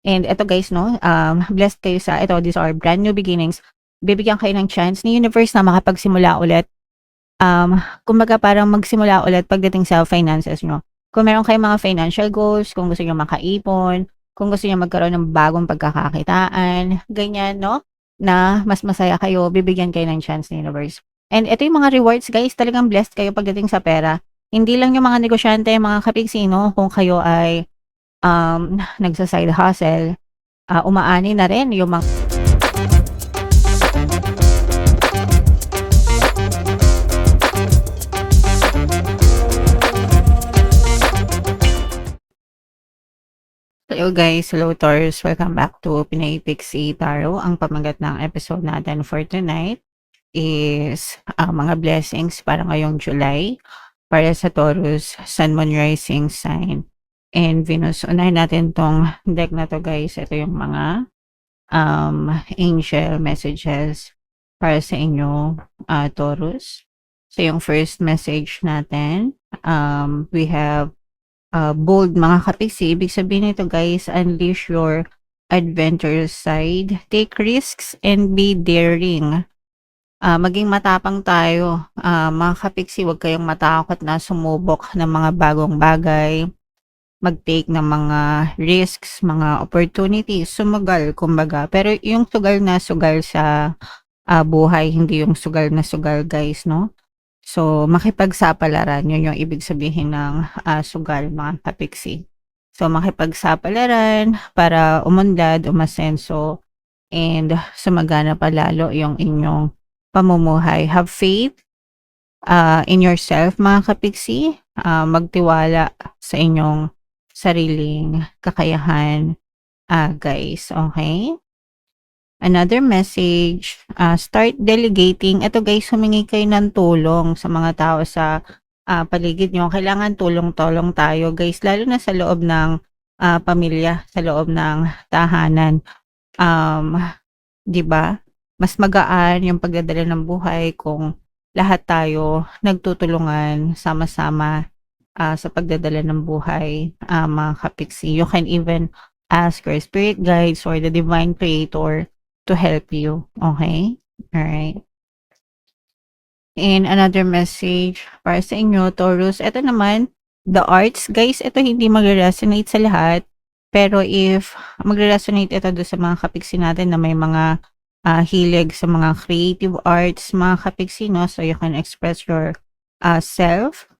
And eto guys 'no, blessed kayo sa eto, these are brand new beginnings. Bibigyan kayo ng chance ni universe na makapagsimula ulit. Kumbaga parang magsimula ulit pagdating sa finances niyo. Kung meron kayong mga financial goals, kung gusto niyo makaipon, kung gusto niyo magkaroon ng bagong pagkakakitaan, ganyan 'no, na mas masaya kayo, bibigyan kayo ng chance ni universe. And ito yung mga rewards guys, talagang blessed kayo pagdating sa pera. Hindi lang yung mga negosyante, mga kapigsino, kung kayo ay nagsa-side hustle, umaani na rin yung mga hello guys, hello Taurus, welcome back to Pinay Pixie Tarot. Ang pamagat ng episode natin for tonight is mga blessings para ngayong July para sa Taurus, Sun, Moon, Rising sign, and Venus. Unahin natin tong deck na to guys. Ito yung mga angel messages para sa inyo, Taurus. So yung first message natin, we have bold mga kapiksi. Ibig sabihin nito guys, unleash your adventurous side, take risks and be daring. Maging matapang tayo, mga kapiksi, huwag kayong matakot na sumubok ng mga bagong bagay, mag-take ng mga risks, mga opportunities, sumagal kumbaga. Pero yung sugal na sugal sa buhay, hindi yung sugal na sugal guys, no? So, makipagsapalaran, yun yung ibig sabihin ng sugal, mga kapiksi. So, makipagsapalaran para umunlad, umasenso, and sumagana pa lalo yung inyong pamumuhay. Have faith in yourself, mga kapiksi. Magtiwala sa inyong sariling kakayahan, guys. Okay? Another message, start delegating. Ito guys, humingi kayo ng tulong sa mga tao sa paligid nyo. Kailangan tulong-tulong tayo guys, lalo na sa loob ng pamilya, sa loob ng tahanan. 'Di ba? Mas magaan yung pagdadala ng buhay kung lahat tayo nagtutulungan sama-sama sa pagdadala ng buhay, mga kapiksi. You can even ask your spirit guides or the divine creator to help you. Okay? Alright. And another message para sa inyo, Taurus. Ito naman, the arts. Guys, ito hindi magre-resonate sa lahat. Pero if magre-resonate ito doon sa mga kapiksi natin na may mga hilig sa mga creative arts, mga kapiksi, no? So you can express your self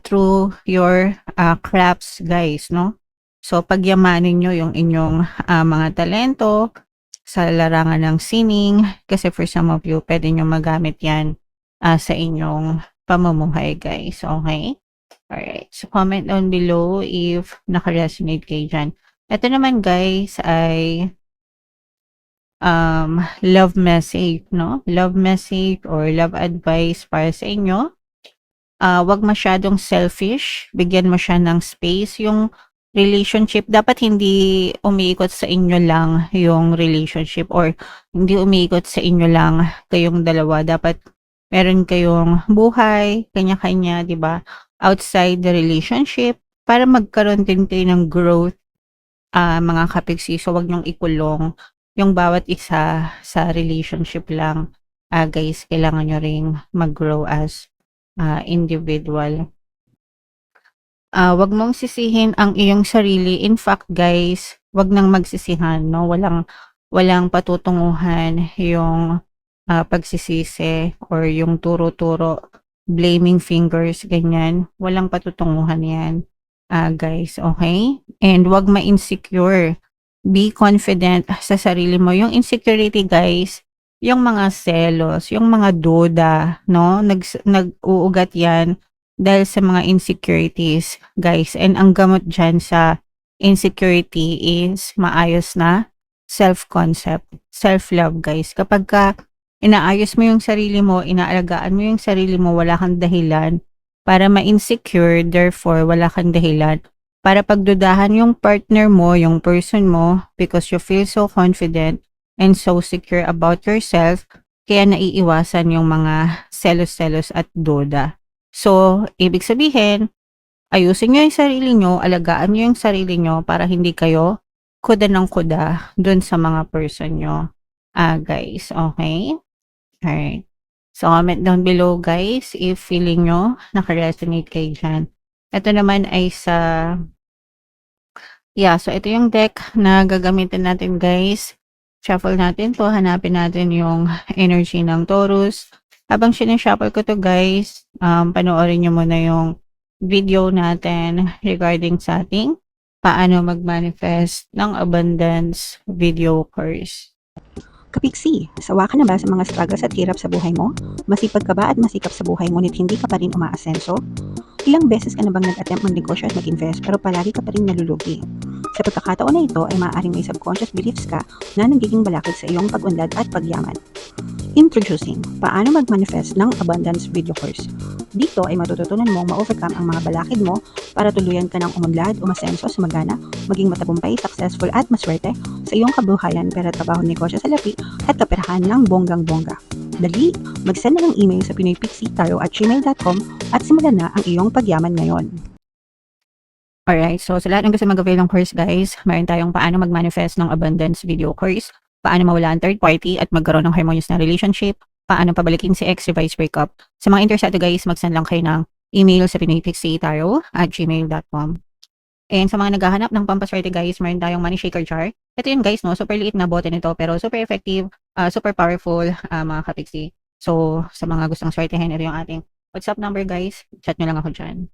through your crafts, guys, no? So pagyamanin nyo yung inyong mga talento sa larangan ng sining, kasi for some of you, pwede nyo magamit yan sa inyong pamumuhay, guys. Okay? Alright. So, comment down below if naka-resonate kayo dyan. Ito naman, guys, ay love message, no? Love message or love advice para sa inyo. Wag masyadong selfish. Bigyan mo siya ng space. Yung relationship, dapat hindi umiikot sa inyo lang yung relationship or hindi umiikot sa inyo lang kayong dalawa. Dapat meron kayong buhay, kanya-kanya, di ba? Outside the relationship para magkaroon din kayo ng growth, mga kapiksi. So, wag niyong ikulong yung bawat isa sa relationship lang. Guys, kailangan nyo ring mag-grow as individual. Wag mong sisihin ang iyong sarili. In fact, guys, wag nang magsisihan, no? Walang patutunguhan yung pagsisisi or yung turo-turo, blaming fingers, ganyan. Walang patutunguhan yan, guys, okay? And wag ma-insecure. Be confident sa sarili mo. Yung insecurity, guys, yung mga selos, yung mga duda, no? Nag-uugat yan dahil sa mga insecurities, guys. And ang gamot dyan sa insecurity is maayos na self-concept, self-love, guys. Kapag inaayos mo yung sarili mo, inaalagaan mo yung sarili mo, wala kang dahilan para ma-insecure, therefore wala kang dahilan para pagdudahan yung partner mo, yung person mo, because you feel so confident and so secure about yourself, kaya naiiwasan yung mga selos-selos at duda. So, ibig sabihin, ayusin nyo yung sarili nyo, alagaan nyo yung sarili nyo para hindi kayo kuda ng kuda dun sa mga person nyo, guys. Okay? Alright. So, comment down below, guys, if feeling nyo naka-resonate kayo dyan. Ito naman ay so ito yung deck na gagamitin natin, guys. Shuffle natin to, hanapin natin yung energy ng Taurus. Habang sinishuffle ko to, guys, panoorin nyo muna yung video natin regarding sa ating paano mag-manifest ng abundance video course. Kapiksi, sawa ka na ba sa mga struggles at hirap sa buhay mo? Masipag ka ba at masikap sa buhay ngunit hindi ka pa rin umaasenso? Ilang beses ka na bang nag-attempt magnegosyo at mag-invest pero palagi ka pa rin nalulugi? Sa pagkakataon na ito ay maaaring may subconscious beliefs ka na nagiging balakid sa iyong pag-unlad at pagyaman. Introducing, paano mag-manifest ng abundance video course. Dito ay matututunan mong ma-overcome ang mga balakid mo para tuluyan ka ng umunlad, umasenso, sumagana, maging matagumpay, successful at maswerte sa iyong kabuhayan, pera, trabaho, negosyo sa lapi at kaperahan ng bonggang-bongga. Dali, mag-send na ng email sa pinoypixitaro@gmail.com at simulan na ang iyong pagyaman ngayon. Alright, so sa lahat ng gusto mag-avail ng course, guys, meron tayong paano mag-manifest ng abundance video course, paano mawala ang third party at magkaroon ng harmonious na relationship, paano pabalikin si ex, revise, breakup. Sa mga interesado, guys, mag-send lang kayo ng email sa pinoypixitaro@gmail.com. And sa mga naghahanap ng pampaswerte, guys, meron tayong money shaker jar. Ito yun, guys, no? Super liit na bote nito pero super effective, super powerful, mga kapixi. So, sa mga gustong swertehin, ito yung ating WhatsApp number, guys. Chat nyo lang ako dyan.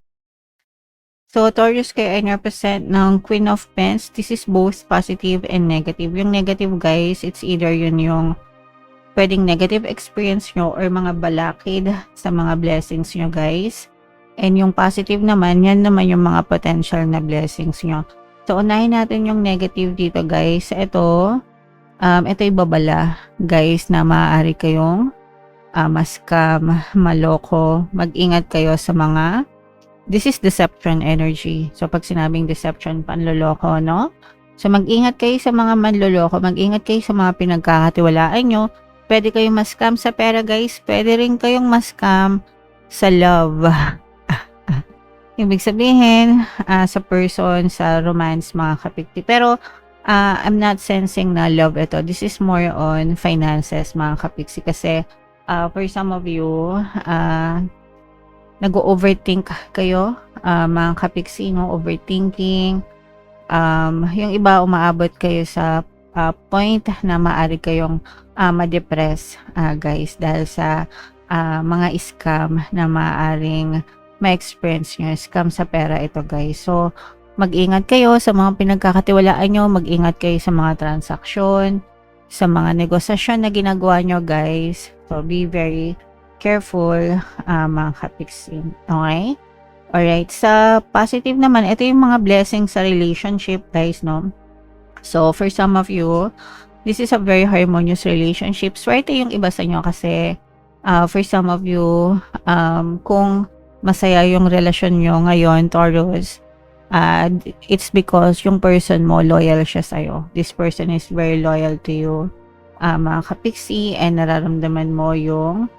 So, Taurus kayo ay represent ng Queen of Pence. This is both positive and negative. Yung negative, guys, it's either yun yung pwedeng negative experience nyo or mga balakid sa mga blessings nyo, guys. And yung positive naman, yan naman yung mga potential na blessings nyo. So, unahin natin yung negative dito, guys. Ito yung babala, guys, na maaari kayong ma-scam, maloko. Mag-ingat kayo sa mga this is deception energy. So, pag sinabing deception, panloloko, no? So, mag-ingat kayo sa mga manloloko. Mag-ingat kayo sa mga pinagkakatiwalaan nyo. Pwede kayong ma-scam sa pera, guys. Pwede rin kayong ma-scam sa love. Ibig sabihin, sa person, sa romance, mga kapikti. Pero, I'm not sensing na love ito. This is more on finances, mga kapiksi. Kasi, for some of you, nag-overthink kayo, mga kapiksi, no? Overthinking. Yung iba, umaabot kayo sa point na maaari kayong ma-depress, guys, dahil sa mga scam na maaaring ma-experience nyo. Scam sa pera ito, guys. So, mag-ingat kayo sa mga pinagkakatiwalaan nyo, mag-ingat kayo sa mga transaksyon, sa mga negosasyon na ginagawa nyo, guys. So, be very careful, mga kapiksin. Okay? Alright. Sa positive naman, ito yung mga blessings sa relationship, guys, no? So, for some of you, this is a very harmonious relationship. Swerte yung iba sa inyo kasi, for some of you, kung masaya yung relasyon nyo ngayon, Taurus, it's because yung person mo, loyal siya sa'yo. This person is very loyal to you, mga kapiksi, and nararamdaman mo yung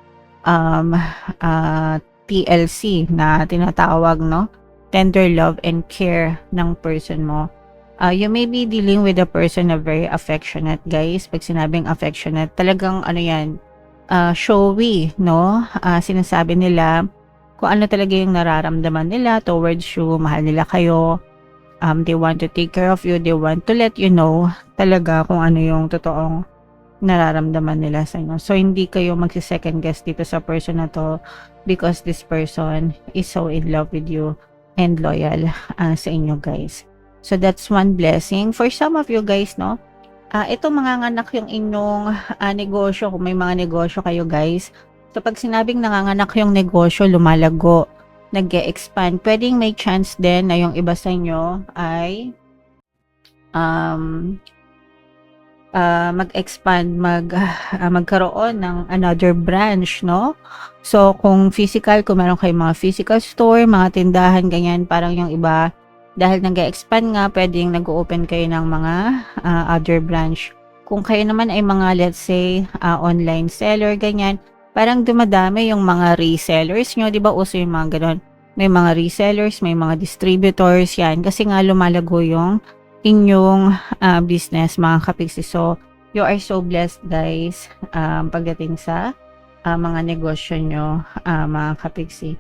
TLC na tinatawag, no? Tender love and care ng person mo. You may be dealing with a person na very affectionate, guys. Pag sinabing affectionate, talagang ano yan, showy, no? Sinasabi nila kung ano talaga yung nararamdaman nila towards you, mahal nila kayo. They want to take care of you, they want to let you know talaga kung ano yung totoong nararamdaman nila sa inyo. So, hindi kayo magsi-second guess dito sa person na to because this person is so in love with you and loyal sa inyo, guys. So, that's one blessing. For some of you, guys, no? Ito manganganak yung inyong negosyo. Kung may mga negosyo kayo, guys. So, pag sinabing nanganganak yung negosyo, lumalago, nag-e-expand, pwedeng may chance din na yung iba sa inyo ay mag-expand, magkaroon ng another branch, no? So, kung physical, kung meron kayong mga physical store, mga tindahan, ganyan, parang yung iba, dahil nag-expand nga, pwedeng nag-open kayo ng mga other branch. Kung kayo naman ay mga, let's say, online seller, ganyan, parang dumadami yung mga resellers nyo, di ba? Uso yung mga ganon. May mga resellers, may mga distributors, yan. Kasi nga lumalago yung inyong business, mga kapiksi. So, you are so blessed, guys, pagdating sa mga negosyo nyo, mga kapiksi.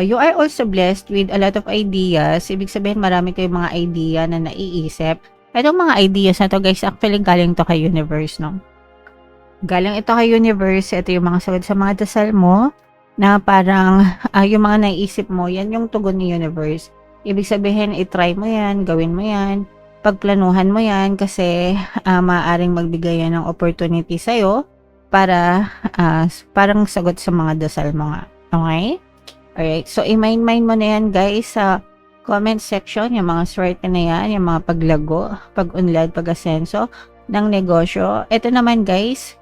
You are also blessed with a lot of ideas. Ibig sabihin, marami kayong mga idea na naiisip. Itong mga ideas na to, guys, actually galing to kay universe, no? Galing ito kay universe. Ito yung mga sagot sa mga dasal mo na parang yung mga naiisip mo, yan yung tugon ni universe. Ibig sabihin, itry mo yan, gawin mo yan, pagplanuhan mo yan kasi maaaring magbigay yan ng opportunity sa'yo para parang sagot sa mga dasal mo nga. Okay? Alright, so i-mind mo na yan, guys, sa comment section, yung mga swerte na yan, yung mga paglago, pag-unlad, pag-asenso ng negosyo. Ito naman, guys,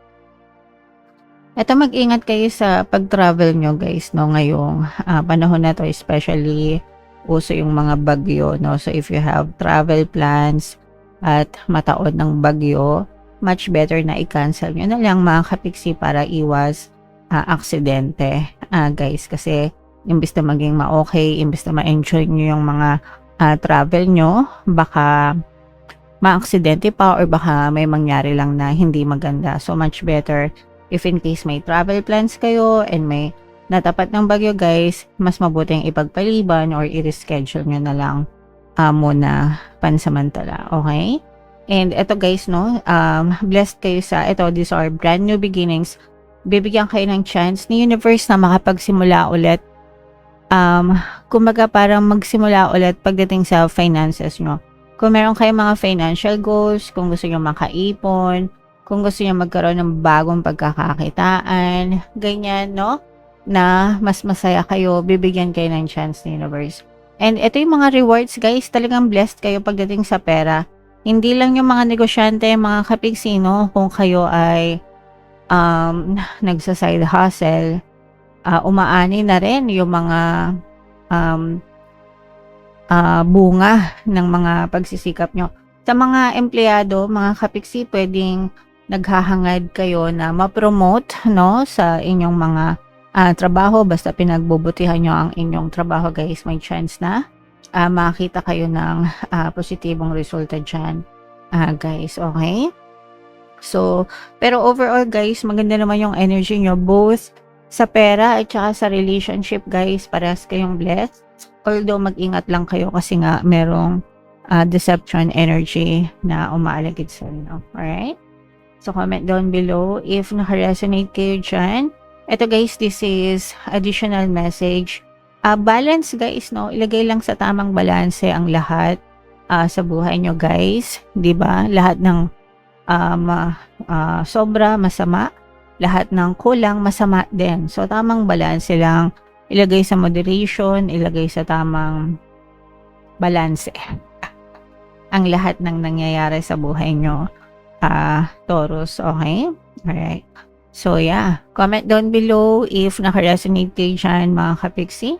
ito mag-ingat kayo sa pag-travel nyo, guys, no, ngayong panahon na to, especially uso yung mga bagyo, no. So if you have travel plans at mataon ng bagyo, much better na i-cancel nyo na lang, mga kapiksi, para iwas aksidente, guys, kasi imbis na maging ma-okay, imbis na ma-enjoy nyo yung mga travel nyo, baka ma-aksidente pa or baka may mangyari lang na hindi maganda. So much better if in case may travel plans kayo and may natapat ng bagyo, guys, mas mabuting ipagpaliban or i-reschedule nyo na lang muna pansamantala. Okay? And eto, guys, no, blessed kayo sa ito. These are brand new beginnings. Bibigyan kayo ng chance ni universe na makapagsimula ulit. Kumbaga parang magsimula ulit pagdating sa finances nyo. Kung meron kayong mga financial goals, kung gusto nyo makaipon, kung gusto nyo magkaroon ng bagong pagkakakitaan, ganyan, no? Na mas masaya kayo, bibigyan kayo ng chance ni universe. And ito yung mga rewards, guys, talagang blessed kayo pagdating sa pera. Hindi lang yung mga negosyante, mga kapigsino, kung kayo ay nagsa-side hustle, umaani na rin yung mga bunga ng mga pagsisikap nyo. Sa mga empleyado, mga kapiksi, pwedeng naghahangad kayo na ma-promote, no, sa inyong mga trabaho. Basta pinagbubutihan nyo ang inyong trabaho, guys, may chance na makita kayo ng positibong resulta dyan, guys. Okay? So, pero overall, guys, maganda naman yung energy nyo, both sa pera at saka sa relationship, guys. Parehas kayong blessed. Although mag-ingat lang kayo kasi nga merong deception energy na umaalagid sa inyo. Alright? So comment down below if naka-resonate kayo dyan. Ito, guys, this is additional message. Balance, guys, no? Ilagay lang sa tamang balanse ang lahat sa buhay nyo, guys. 'Di ba? Lahat ng sobra, masama. Lahat ng kulang, masama din. So, tamang balanse lang. Ilagay sa moderation, ilagay sa tamang balanse. Ang lahat ng nangyayari sa buhay nyo, Taurus, okay? Alright. So, yeah. Comment down below if naka-resonate kayo dyan, mga kapiksi.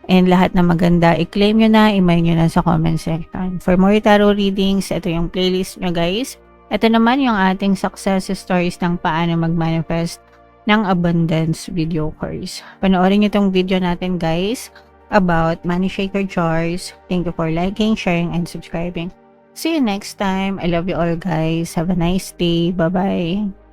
And lahat na maganda, i-claim nyo na, i-mail nyo na sa comment section. For more tarot readings, ito yung playlist nyo, guys. Ito naman yung ating success stories ng paano mag-manifest ng abundance video course. Panoorin nyo itong video natin, guys, about money shaker jars. Thank you for liking, sharing, and subscribing. See you next time. I love you all, guys. Have a nice day. Bye-bye.